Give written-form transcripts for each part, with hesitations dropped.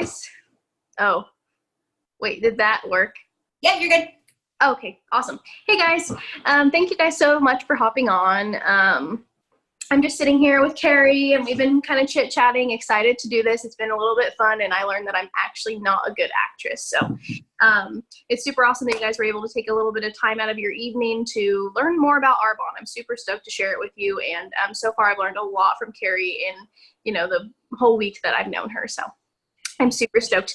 guys. Oh, wait, did that work? Yeah, you're good. Okay, awesome. Hey guys, thank you guys so much for hopping on. I'm just sitting here with Kari, and we've been kind of chit-chatting, excited to do this. It's been a little bit fun, and I learned that I'm actually not a good actress. So it's super awesome that you guys were able to take a little bit of time out of your evening to learn more about Arbonne. I'm super stoked to share it with you, and so far I've learned a lot from Kari in, the whole week that I've known her. So I'm super stoked.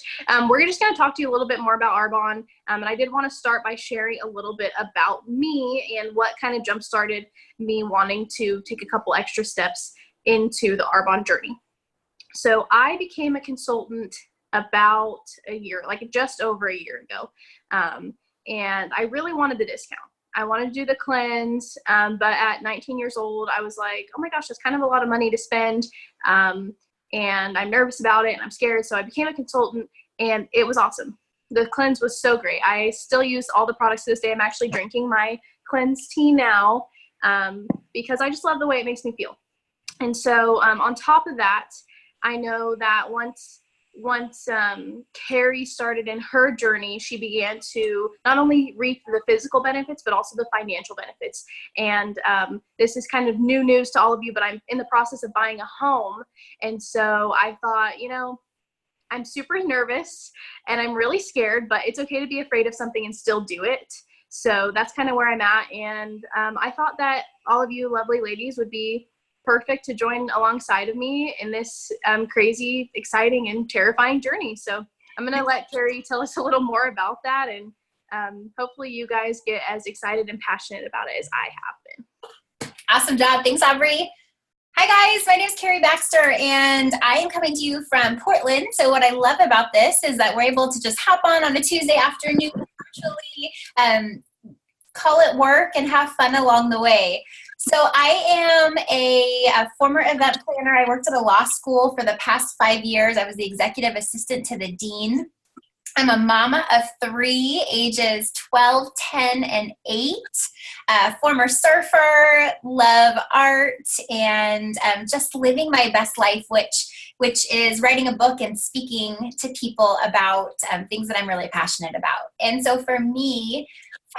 We're just going to talk to you a little bit more about Arbonne, and I did want to start by sharing a little bit about me and what kind of jump-started me wanting to take a couple extra steps into the Arbonne journey. So I became a consultant about a year, like just over a year ago, and I really wanted the discount. I wanted to do the cleanse, but at 19 years old, I was like, oh my gosh, that's kind of a lot of money to spend. And I'm nervous about it and I'm scared. So I became a consultant, and it was awesome. The cleanse was so great. I still use all the products to this day. I'm actually drinking my cleanse tea now because I just love the way it makes me feel. And so on top of that, I know that once Kari started in her journey, she began to not only reap the physical benefits, but also the financial benefits. And this is kind of new news to all of you, but I'm in the process of buying a home. And so I thought, I'm super nervous and I'm really scared, but it's okay to be afraid of something and still do it. So that's kind of where I'm at. And I thought that all of you lovely ladies would be perfect to join alongside of me in this crazy, exciting, and terrifying journey. So I'm going to let Kari tell us a little more about that, and hopefully you guys get as excited and passionate about it as I have been. Awesome job. Thanks, Aubrey. Hi guys, my name is Kari Baxter, and I am coming to you from Portland. So what I love about this is that we're able to just hop on a Tuesday afternoon, virtually, call it work, and have fun along the way. So I am a former event planner. I worked at a law school for the past 5 years. I was the executive assistant to the dean. I'm a mama of 3, ages 12, 10, and 8. Former surfer, love art, and just living my best life, which is writing a book and speaking to people about things that I'm really passionate about. And so for me,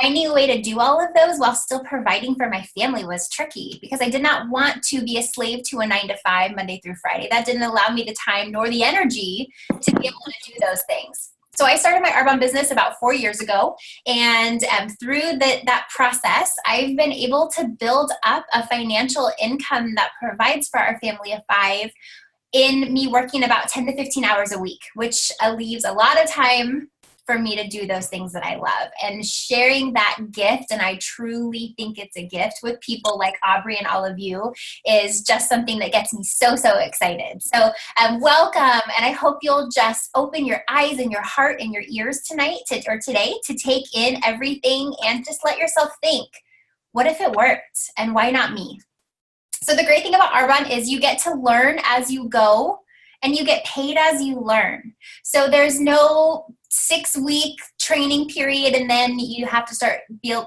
finding a way to do all of those while still providing for my family was tricky, because I did not want to be a slave to a 9-to-5 Monday through Friday. That didn't allow me the time nor the energy to be able to do those things. So I started my Arbonne business about 4 years ago, and through that process, I've been able to build up a financial income that provides for our family of 5 in me working about 10 to 15 hours a week, which leaves a lot of time for me to do those things that I love, and sharing that gift. And I truly think it's a gift with people like Aubrey and all of you is just something that gets me so excited. So welcome. And I hope you'll just open your eyes and your heart and your ears tonight or today to take in everything, and just let yourself think, what if it worked, and why not me? So the great thing about Arbonne is you get to learn as you go, and you get paid as you learn. So there's no 6-week training period and then you have to start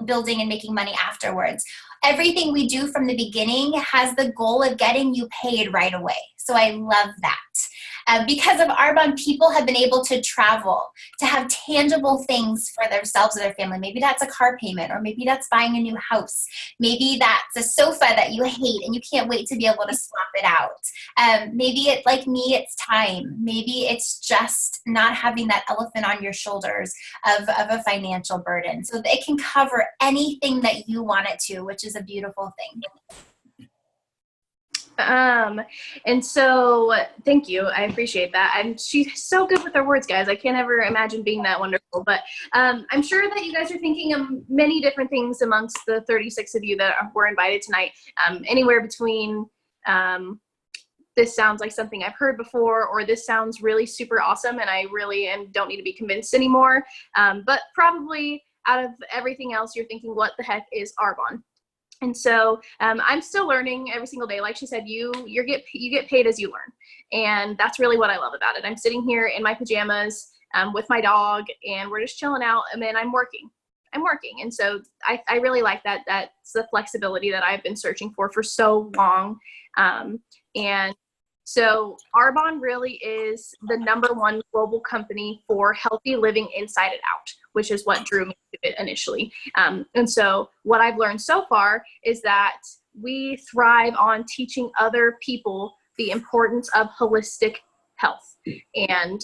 building and making money afterwards. Everything we do from the beginning has the goal of getting you paid right away. So I love that. Because of Arbonne, people have been able to travel, to have tangible things for themselves or their family. Maybe that's a car payment, or maybe that's buying a new house. Maybe that's a sofa that you hate and you can't wait to be able to swap it out. Maybe it's like me, it's time. Maybe it's just not having that elephant on your shoulders of a financial burden. So it can cover anything that you want it to, which is a beautiful thing. And so thank you. I appreciate that. And she's so good with her words, guys. I can't ever imagine being that wonderful, but I'm sure that you guys are thinking of many different things amongst the 36 of you that were invited tonight. Anywhere between this sounds like something I've heard before, or this sounds really super awesome and I really don't need to be convinced anymore. But probably out of everything else, you're thinking, what the heck is Arbonne? And so I'm still learning every single day. Like she said, you get paid as you learn. And that's really what I love about it. I'm sitting here in my pajamas with my dog, and we're just chilling out, and then I'm working. And so I really like that. That's the flexibility that I've been searching for so long. And So Arbonne really is the #1 global company for healthy living inside and out, which is what drew me to it initially. And so what I've learned so far is that we thrive on teaching other people the importance of holistic health. And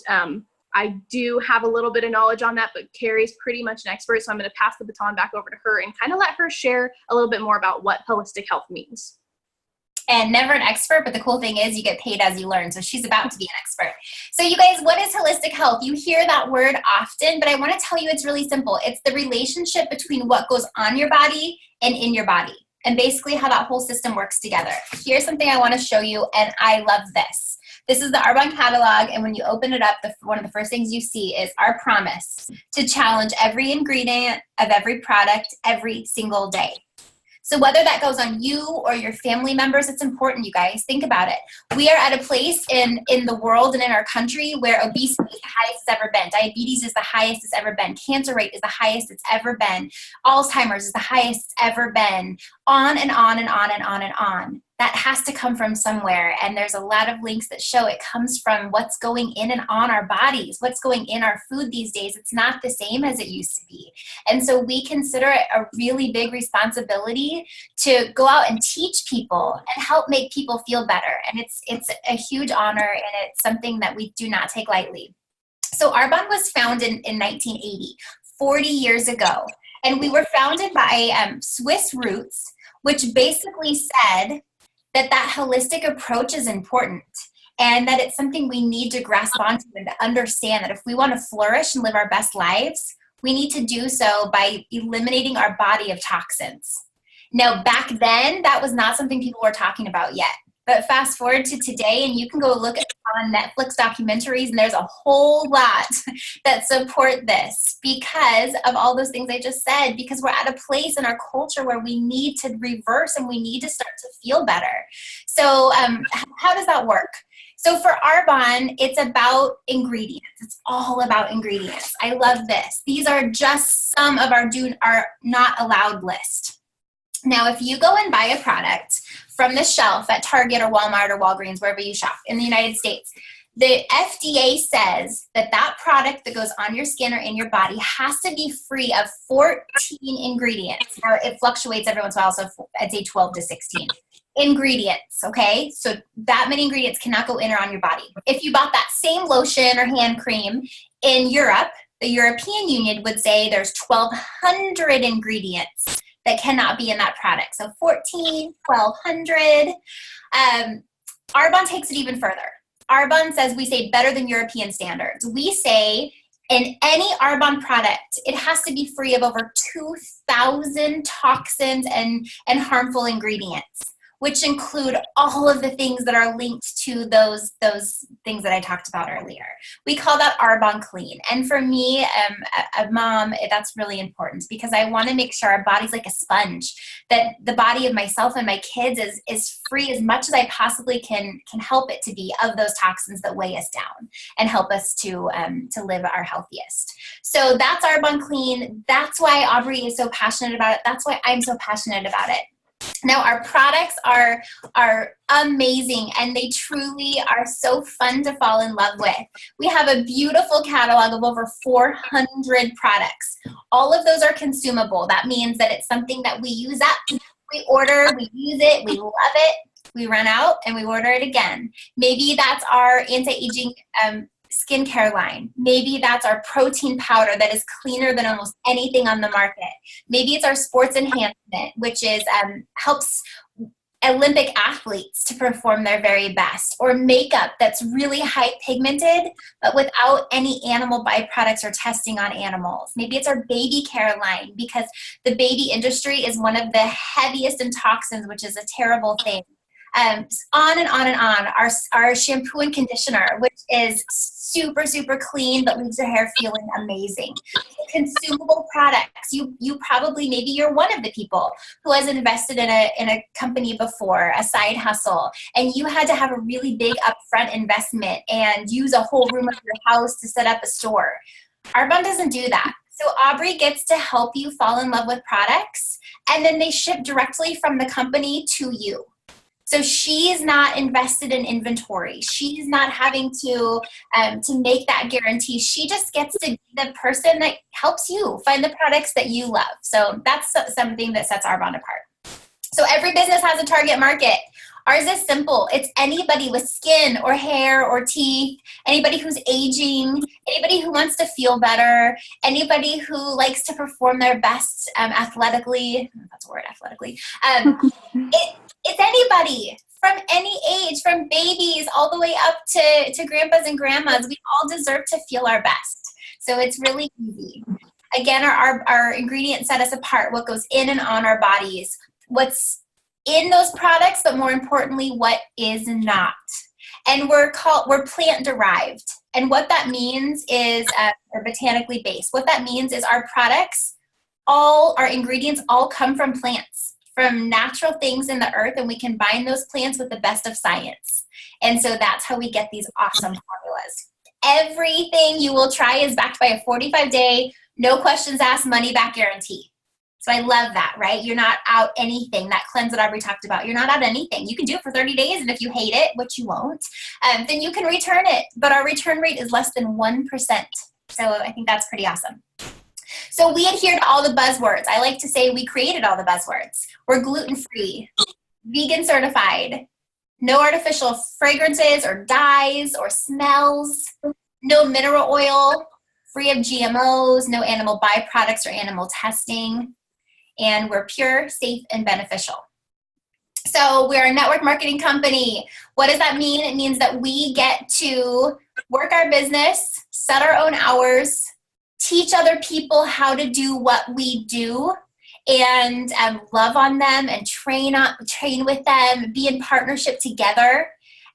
I do have a little bit of knowledge on that, but Kari's pretty much an expert. So I'm going to pass the baton back over to her and kind of let her share a little bit more about what holistic health means. And never an expert, but the cool thing is you get paid as you learn. So she's about to be an expert. So you guys, what is holistic health? You hear that word often, but I want to tell you it's really simple. It's the relationship between what goes on your body and in your body, and basically how that whole system works together. Here's something I want to show you, and I love this. This is the Arbonne catalog, and when you open it up, one of the first things you see is our promise to challenge every ingredient of every product every single day. So whether that goes on you or your family members, it's important, you guys. Think about it. We are at a place in the world and in our country where obesity is the highest it's ever been. Diabetes is the highest it's ever been. Cancer rate is the highest it's ever been. Alzheimer's is the highest it's ever been. On and on and on and on and on. That has to come from somewhere, and there's a lot of links that show it comes from what's going in and on our bodies, what's going in our food these days. It's not the same as it used to be. And so we consider it a really big responsibility to go out and teach people and help make people feel better. And it's a huge honor, and it's something that we do not take lightly. So Arbonne was founded in 1980, 40 years ago, and we were founded by Swiss roots, which basically said that holistic approach is important, and that it's something we need to grasp onto and to understand that if we want to flourish and live our best lives, we need to do so by eliminating our body of toxins. Now, back then, that was not something people were talking about yet. But fast forward to today, and you can go look at on Netflix documentaries, and there's a whole lot that support this because of all those things I just said, because we're at a place in our culture where we need to reverse and we need to start to feel better. So how does that work? So for Arbonne, it's about ingredients. It's all about ingredients. I love this. These are just some of our not allowed list. Now, if you go and buy a product from the shelf at Target or Walmart or Walgreens, wherever you shop in the United States, the FDA says that product that goes on your skin or in your body has to be free of 14 ingredients. Now, it fluctuates every once in a while, so I'd say 12 to 16 ingredients, okay? So that many ingredients cannot go in or on your body. If you bought that same lotion or hand cream in Europe, the European Union would say there's 1,200 ingredients that cannot be in that product. So 14, 1,200. Arbonne takes it even further. Arbonne says we say better than European standards. We say in any Arbonne product, it has to be free of over 2,000 toxins and harmful ingredients, which include all of the things that are linked to those things that I talked about earlier. We call that Arbonne Clean. And for me, a mom, that's really important because I want to make sure our body's like a sponge, that the body of myself and my kids is free as much as I possibly can help it to be of those toxins that weigh us down and help us to live our healthiest. So that's Arbonne Clean. That's why Aubrey is so passionate about it. That's why I'm so passionate about it. Now, our products are amazing, and they truly are so fun to fall in love with. We have a beautiful catalog of over 400 products. All of those are consumable. That means that it's something that we use up. We order, we use it, we love it, we run out, and we order it again. Maybe that's our anti-aging skincare line. Maybe that's our protein powder that is cleaner than almost anything on the market. Maybe it's our sports enhancement, which is helps Olympic athletes to perform their very best, or makeup that's really high pigmented but without any animal byproducts or testing on animals. Maybe it's our baby care line because the baby industry is one of the heaviest in toxins, which is a terrible thing. On and on and on. Our shampoo and conditioner, which is super, super clean, but leaves your hair feeling amazing. Consumable products. You probably, maybe you're one of the people who has invested in a company before, a side hustle, and you had to have a really big upfront investment and use a whole room of your house to set up a store. Arbonne doesn't do that. So Aubrey gets to help you fall in love with products, and then they ship directly from the company to you. So she's not invested in inventory. She's not having to make that guarantee. She just gets to be the person that helps you find the products that you love. So that's something that sets Arbonne apart. So every business has a target market. Ours is simple. It's anybody with skin or hair or teeth, anybody who's aging, anybody who wants to feel better, anybody who likes to perform their best athletically. I don't know if that's a word, athletically. It's anybody from any age, from babies all the way up to grandpas and grandmas. We all deserve to feel our best. So it's really easy. Again, our ingredients set us apart, what goes in and on our bodies, what's in those products, but more importantly, what is not. And we're plant derived. And what that means is, or botanically based. What that means is our products, our ingredients all come from plants, from natural things in the earth, and we combine those plants with the best of science. And so that's how we get these awesome formulas. Everything you will try is backed by a 45-day, no questions asked, money back guarantee. So I love that, right? You're not out anything. That cleanse that Aubrey talked about, you're not out anything. You can do it for 30 days, and if you hate it, which you won't, then you can return it. But our return rate is less than 1%. So I think that's pretty awesome. So we adhere to all the buzzwords. I like to say we created all the buzzwords. We're gluten-free, vegan certified, no artificial fragrances or dyes or smells, no mineral oil, free of GMOs, no animal byproducts or animal testing, and we're pure, safe, and beneficial. So we're a network marketing company. What does that mean? It means that we get to work our business, set our own hours, teach other people how to do what we do, and love on them and train with them, be in partnership together,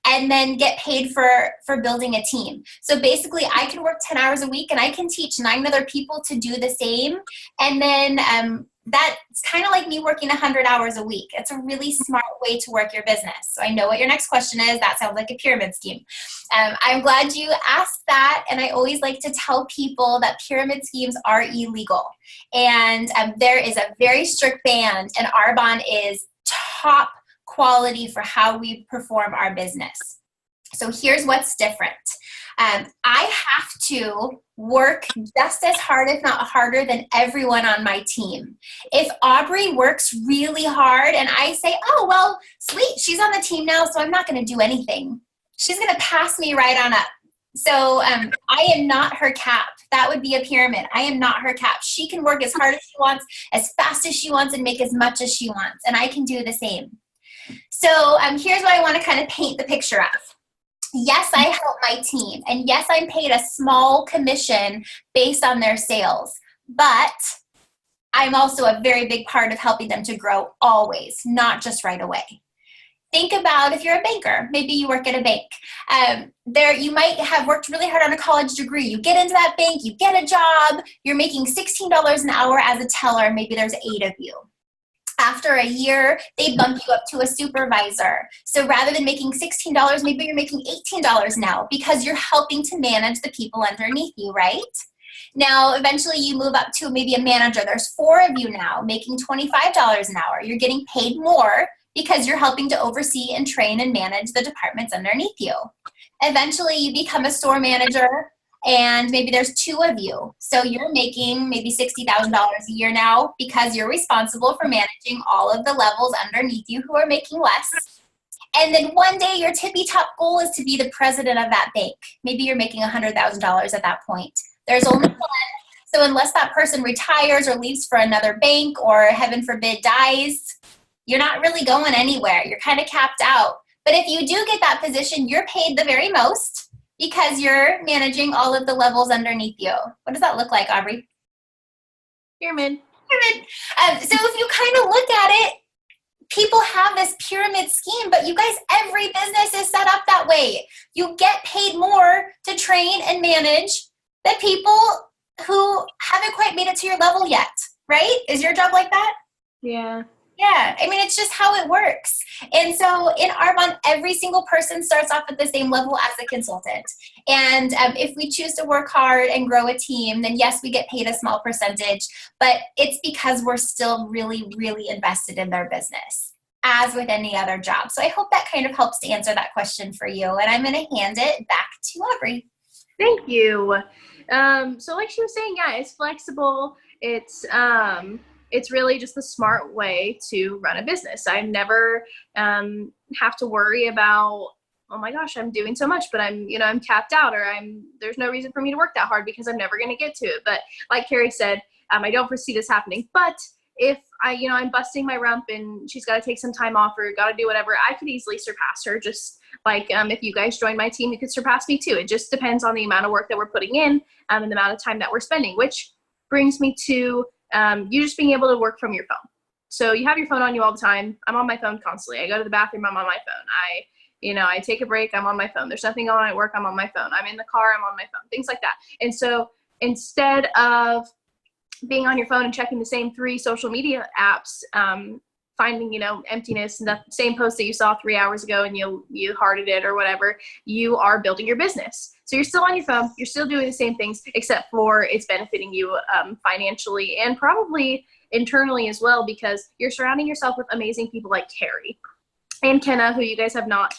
and then get paid for building a team. So basically, I can work 10 hours a week, and I can teach 9 other people to do the same. And then that's kind of like me working 100 hours a week. It's a really smart way to work your business. So I know what your next question is. That sounds like a pyramid scheme. I'm glad you asked that. And I always like to tell people that pyramid schemes are illegal. And there is a very strict ban, and Arbonne is top quality for how we perform our business. So here's what's different. I have to work just as hard, if not harder, than everyone on my team. If Aubrey works really hard and I say, oh, well, sweet, she's on the team now, so I'm not going to do anything, she's going to pass me right on up. So I am not her cap. That would be a pyramid. I am not her cap. She can work as hard as she wants, as fast as she wants, and make as much as she wants. And I can do the same. So here's what I want to kind of paint the picture of. Yes, I help my team. And yes, I'm paid a small commission based on their sales. But I'm also a very big part of helping them to grow always, not just right away. Think about if you're a banker. Maybe you work at a bank. You might have worked really hard on a college degree. You get into that bank, you get a job, you're making $16 an hour as a teller. Maybe there's 8 of you. After a year, they bump you up to a supervisor. So rather than making $16, maybe you're making $18 now because you're helping to manage the people underneath you, right? Now, eventually you move up to maybe a manager. There's 4 of you now making $25 an hour. You're getting paid more because you're helping to oversee and train and manage the departments underneath you. Eventually you become a store manager, and maybe there's 2 of you. So you're making maybe $60,000 a year now because you're responsible for managing all of the levels underneath you who are making less. And then one day your tippy top goal is to be the president of that bank. Maybe you're making $100,000 at that point. There's only one. So unless that person retires or leaves for another bank or heaven forbid dies, you're not really going anywhere. You're kind of capped out. But if you do get that position, you're paid the very most because you're managing all of the levels underneath you. What does that look like, Aubrey? Pyramid. Pyramid. So if you kind of look at it, people have this pyramid scheme, but you guys, every business is set up that way. You get paid more to train and manage the people who haven't quite made it to your level yet, right? Is your job like that? Yeah. Yeah, I mean, it's just how it works. And so in Arbonne, every single person starts off at the same level as a consultant. And if we choose to work hard and grow a team, then yes, we get paid a small percentage, but it's because we're still really, really invested in their business. as with any other job. So I hope that kind of helps to answer that question for you. And I'm going to hand it back to Aubrey. Thank you. So like she was saying, yeah, it's flexible. It's really just the smart way to run a business. I never have to worry about, oh my gosh, I'm doing so much, but I'm capped out, or there's no reason for me to work that hard because I'm never going to get to it. But like Kari said, I don't foresee this happening. But if I'm busting my rump and she's got to take some time off or got to do whatever, I could easily surpass her. Just like if you guys join my team, you could surpass me too. It just depends on the amount of work that we're putting in and the amount of time that we're spending, which brings me to you just being able to work from your phone. So you have your phone on you all the time. I'm on my phone constantly. I go to the bathroom, I'm on my phone. I take a break, I'm on my phone. There's nothing going on at work, I'm on my phone. I'm in the car, I'm on my phone, things like that. And so instead of being on your phone and checking the same 3 social media apps, finding, emptiness and the same post that you saw 3 hours ago and you hearted it or whatever, you are building your business. So you're still on your phone, you're still doing the same things, except for it's benefiting you financially and probably internally as well, because you're surrounding yourself with amazing people like Kari and Kenna, who you guys have not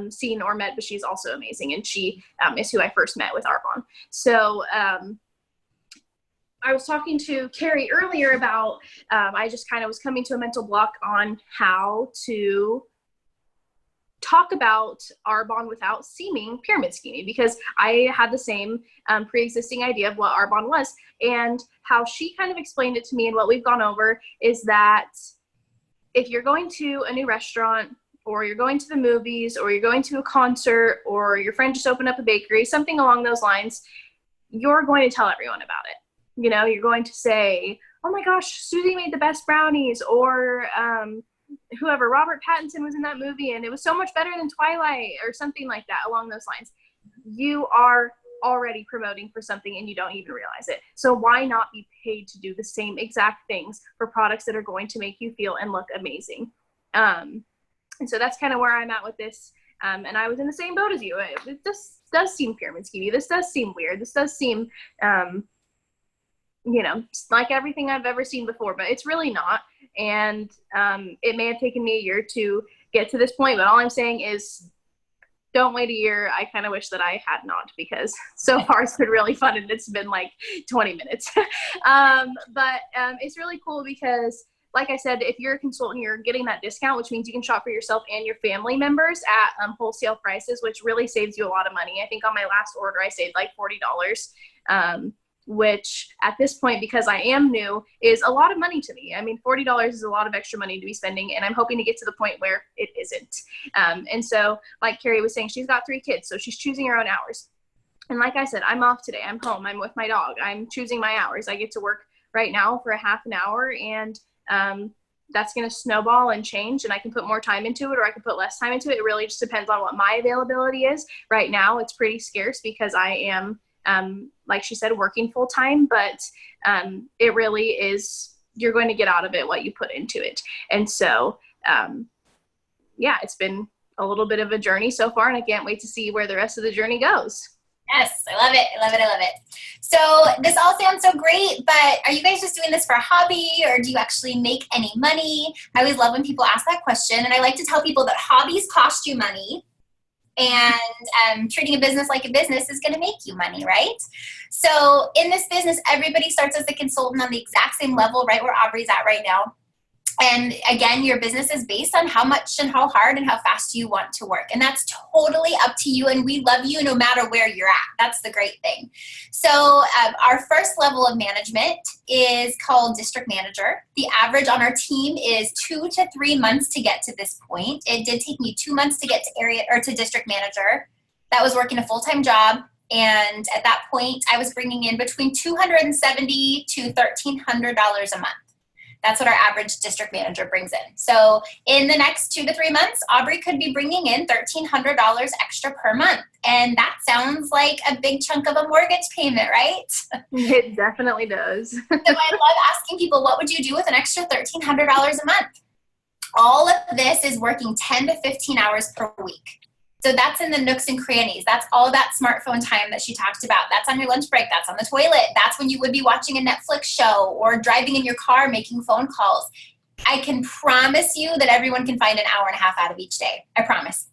seen or met, but she's also amazing. And she is who I first met with Arbonne. So I was talking to Kari earlier about, I just kind of was coming to a mental block on how to talk about Arbonne without seeming pyramid scheming, because I had the same pre-existing idea of what Arbonne was, and how she kind of explained it to me. And what we've gone over is that if you're going to a new restaurant, or you're going to the movies, or you're going to a concert, or your friend just opened up a bakery, something along those lines, you're going to tell everyone about it. You're going to say, oh my gosh, Susie made the best brownies, or whoever, Robert Pattinson was in that movie and it was so much better than Twilight, or something like that along those lines. You are already promoting for something and you don't even realize it. So why not be paid to do the same exact things for products that are going to make you feel and look amazing? And so that's kind of where I'm at with this. And I was in the same boat as you. This does seem pyramid schemey. This does seem weird. This does seem like everything I've ever seen before, but it's really not. And it may have taken me a year to get to this point, but all I'm saying is don't wait a year. I kind of wish that I had not, because so far it's been really fun and it's been like 20 minutes. But it's really cool because, like I said, if you're a consultant, you're getting that discount, which means you can shop for yourself and your family members at wholesale prices, which really saves you a lot of money. I think on my last order, I saved like $40. Which at this point, because I am new, is a lot of money to me. I mean, $40 is a lot of extra money to be spending, and I'm hoping to get to the point where it isn't. And so, like Kari was saying, she's got 3 kids, so she's choosing her own hours. And like I said, I'm off today. I'm home. I'm with my dog. I'm choosing my hours. I get to work right now for a half an hour, and that's going to snowball and change, and I can put more time into it or I can put less time into it. It really just depends on what my availability is. Right now, it's pretty scarce because I am like she said, working full time, but it really is, you're going to get out of it what you put into it. And so, it's been a little bit of a journey so far, and I can't wait to see where the rest of the journey goes. Yes, I love it. I love it. I love it. So this all sounds so great, but are you guys just doing this for a hobby, or do you actually make any money? I always love when people ask that question, and I like to tell people that hobbies cost you money. And treating a business like a business is going to make you money, right? So in this business, everybody starts as a consultant on the exact same level, right where Aubrey's at right now. And again, your business is based on how much and how hard and how fast you want to work. And that's totally up to you. And we love you no matter where you're at. That's the great thing. So our first level of management is called district manager. The average on our team is 2 to 3 months to get to this point. It did take me 2 months to get to district manager. That was working a full-time job. And at that point, I was bringing in between $270 to $1,300 a month. That's what our average district manager brings in. So in the next 2 to 3 months, Aubrey could be bringing in $1,300 extra per month. And that sounds like a big chunk of a mortgage payment, right? It definitely does. So I love asking people, what would you do with an extra $1,300 a month? All of this is working 10 to 15 hours per week. So that's in the nooks and crannies. That's all that smartphone time that she talked about. That's on your lunch break. That's on the toilet. That's when you would be watching a Netflix show or driving in your car making phone calls. I can promise you that everyone can find an hour and a half out of each day. I promise.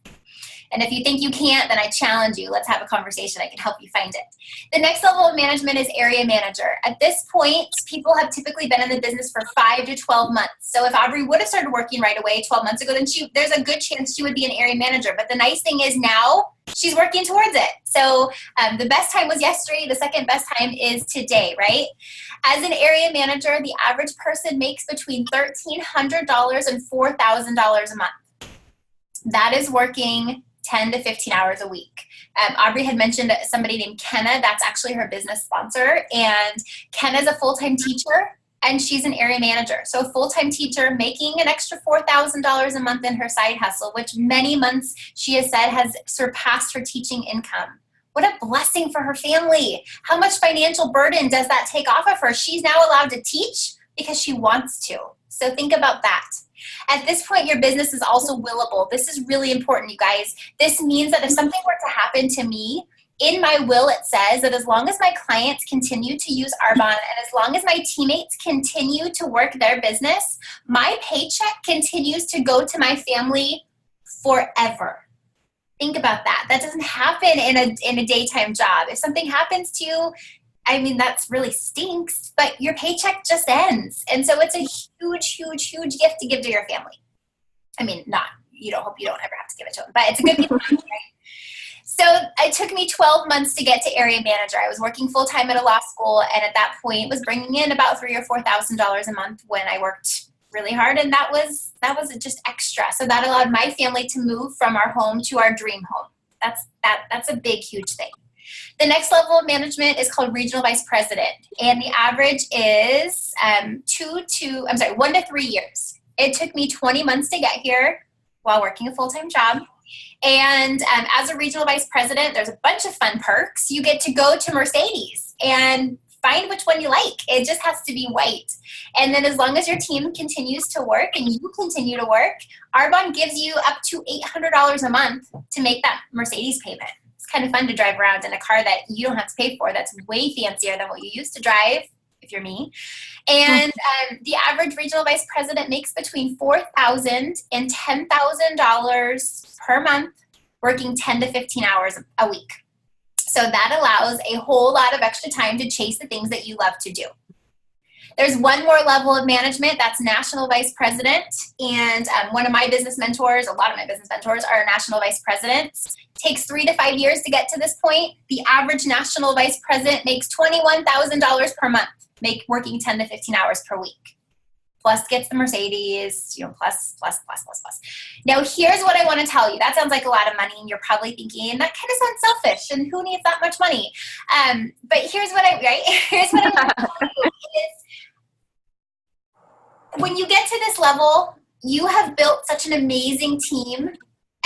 And if you think you can't, then I challenge you. Let's have a conversation. I can help you find it. The next level of management is area manager. At this point, people have typically been in the business for 5 to 12 months. So if Aubrey would have started working right away 12 months ago, then there's a good chance she would be an area manager. But the nice thing is now she's working towards it. So the best time was yesterday. The second best time is today, right? As an area manager, the average person makes between $1,300 and $4,000 a month. That is working 10 to 15 hours a week. Aubrey had mentioned somebody named Kenna. That's actually her business sponsor. And Kenna's a full-time teacher, and she's an area manager. So a full-time teacher making an extra $4,000 a month in her side hustle, which many months she has said has surpassed her teaching income. What a blessing for her family. How much financial burden does that take off of her? She's now allowed to teach because she wants to. So think about that. At this point, your business is also willable. This is really important, you guys. This means that if something were to happen to me, in my will it says that as long as my clients continue to use Arbonne and as long as my teammates continue to work their business, my paycheck continues to go to my family forever. Think about that. That doesn't happen in a daytime job. If something happens to you, I mean, that's really stinks, but your paycheck just ends. And so it's a huge, huge, huge gift to give to your family. I mean, hope you don't ever have to give it to them, but it's a good gift, right? So it took me 12 months to get to area manager. I was working full-time at a law school, and at that point was bringing in about $3,000 or $4,000 a month when I worked really hard, and that was just extra. So that allowed my family to move from our home to our dream home. That's a big, huge thing. The next level of management is called regional vice president, and the average is 1 to 3 years. It took me 20 months to get here while working a full-time job. And as a regional vice president, there's a bunch of fun perks. You get to go to Mercedes and find which one you like. It just has to be white. And then as long as your team continues to work and you continue to work, Arbonne gives you up to $800 a month to make that Mercedes payment. It's kind of fun to drive around in a car that you don't have to pay for. That's way fancier than what you used to drive, if you're me. And the average regional vice president makes between $4,000 and $10,000 per month, working 10 to 15 hours a week. So that allows a whole lot of extra time to chase the things that you love to do. There's one more level of management, that's national vice president. And one of my business mentors, a lot of my business mentors are national vice presidents. It takes 3 to 5 years to get to this point. The average national vice president makes $21,000 per month, working 10 to 15 hours per week. Plus gets the Mercedes, plus. Now here's what I want to tell you. That sounds like a lot of money, and you're probably thinking, that kind of sounds selfish, and who needs that much money? But here's what I want to tell you is, when you get to this level, you have built such an amazing team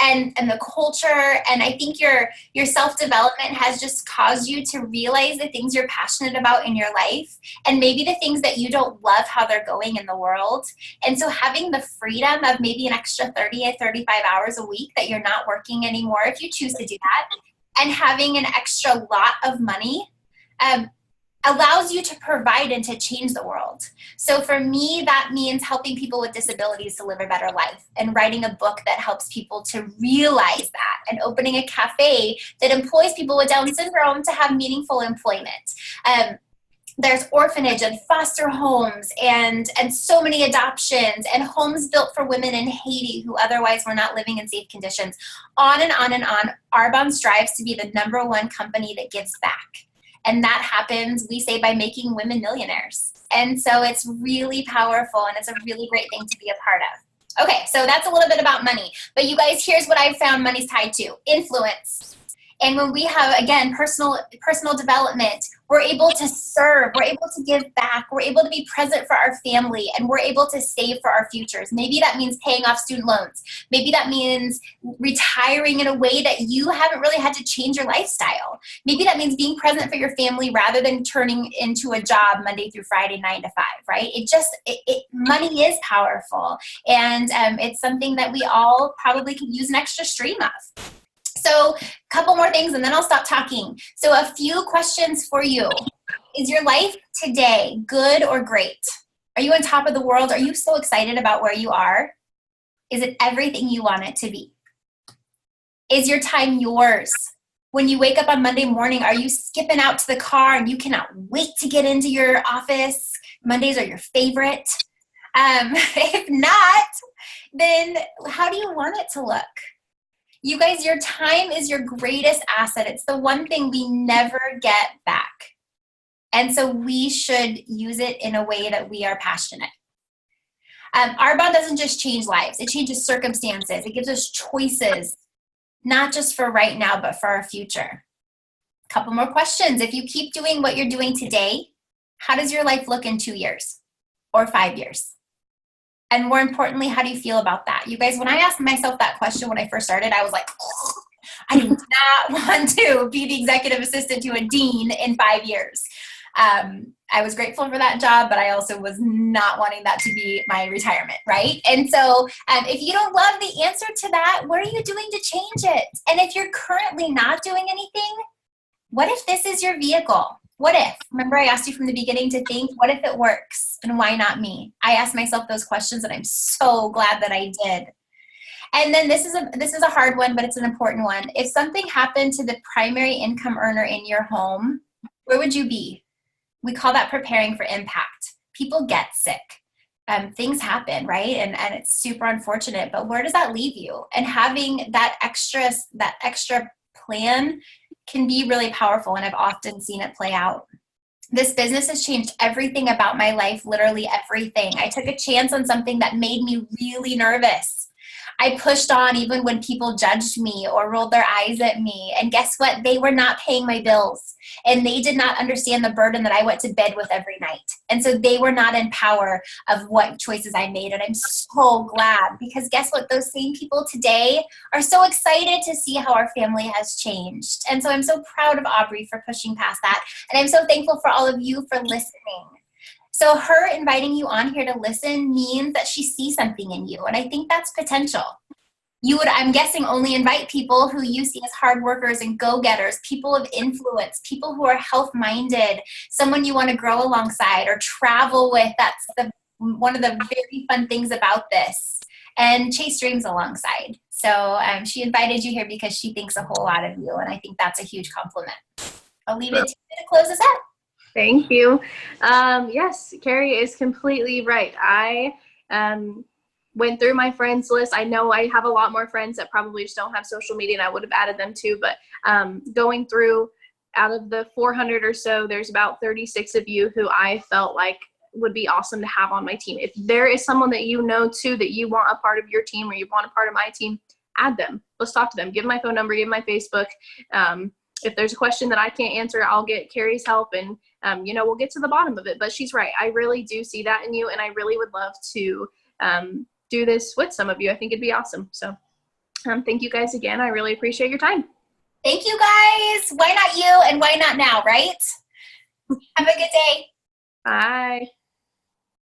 and the culture, and I think your self-development has just caused you to realize the things you're passionate about in your life and maybe the things that you don't love how they're going in the world. And so having the freedom of maybe an extra 30 or 35 hours a week that you're not working anymore if you choose to do that, and having an extra lot of money allows you to provide and to change the world. So for me, that means helping people with disabilities to live a better life and writing a book that helps people to realize that and opening a cafe that employs people with Down syndrome to have meaningful employment. There's orphanage and foster homes and so many adoptions and homes built for women in Haiti who otherwise were not living in safe conditions. On and on and on. Arbonne strives to be the #1 company that gives back. And that happens, we say, by making women millionaires. And so it's really powerful, and it's a really great thing to be a part of. Okay, so that's a little bit about money. But you guys, here's what I've found money's tied to: influence. And when we have, again, personal development, we're able to serve, we're able to give back, we're able to be present for our family, and we're able to save for our futures. Maybe that means paying off student loans. Maybe that means retiring in a way that you haven't really had to change your lifestyle. Maybe that means being present for your family rather than turning into a job Monday through Friday, 9 to 5, right? Money is powerful, and it's something that we all probably could use an extra stream of. So a couple more things and then I'll stop talking. So a few questions for you. Is your life today good or great? Are you on top of the world? Are you so excited about where you are? Is it everything you want it to be? Is your time yours? When you wake up on Monday morning, are you skipping out to the car and you cannot wait to get into your office? Mondays are your favorite. If not, then how do you want it to look? You guys, your time is your greatest asset. It's the one thing we never get back. And so we should use it in a way that we are passionate. Arbonne doesn't just change lives. It changes circumstances. It gives us choices, not just for right now, but for our future. A couple more questions. If you keep doing what you're doing today, how does your life look in 2 years or 5 years? And more importantly, how do you feel about that? You guys, when I asked myself that question when I first started, I was like, oh, I do not want to be the executive assistant to a dean in 5 years. I was grateful for that job, but I also was not wanting that to be my retirement, right? And so if you don't love the answer to that, what are you doing to change it? And if you're currently not doing anything, what if this is your vehicle? What if? Remember I asked you from the beginning to think, what if it works? And why not me? I asked myself those questions and I'm so glad that I did. And then this is a hard one, but it's an important one. If something happened to the primary income earner in your home, where would you be? We call that preparing for impact. People get sick. Things happen, right? And it's super unfortunate, but where does that leave you? And having that extra plan can be really powerful, and I've often seen it play out. This business has changed everything about my life, literally everything. I took a chance on something that made me really nervous. I pushed on even when people judged me or rolled their eyes at me. And guess what? They were not paying my bills. And they did not understand the burden that I went to bed with every night. And so they were not in power of what choices I made. And I'm so glad, because guess what? Those same people today are so excited to see how our family has changed. And so I'm so proud of Aubrey for pushing past that. And I'm so thankful for all of you for listening. So her inviting you on here to listen means that she sees something in you. And I think that's potential. You would, I'm guessing, only invite people who you see as hard workers and go-getters, people of influence, people who are health-minded, someone you want to grow alongside or travel with. That's one of the very fun things about this. And chase dreams alongside. So she invited you here because she thinks a whole lot of you. And I think that's a huge compliment. I'll leave it to you to close us out. Thank you. Yes, Kari is completely right. I went through my friends list. I know I have a lot more friends that probably just don't have social media, and I would have added them too. But going through, out of the 400 or so, there's about 36 of you who I felt like would be awesome to have on my team. If there is someone that you know too that you want a part of your team or you want a part of my team, add them. Let's talk to them. Give my phone number, give my Facebook. If there's a question that I can't answer, I'll get Kari's help, and we'll get to the bottom of it. But she's right. I really do see that in you, and I really would love to do this with some of you. I think it'd be awesome. So thank you guys again. I really appreciate your time. Thank you guys. Why not you and why not now, right? Have a good day. Bye.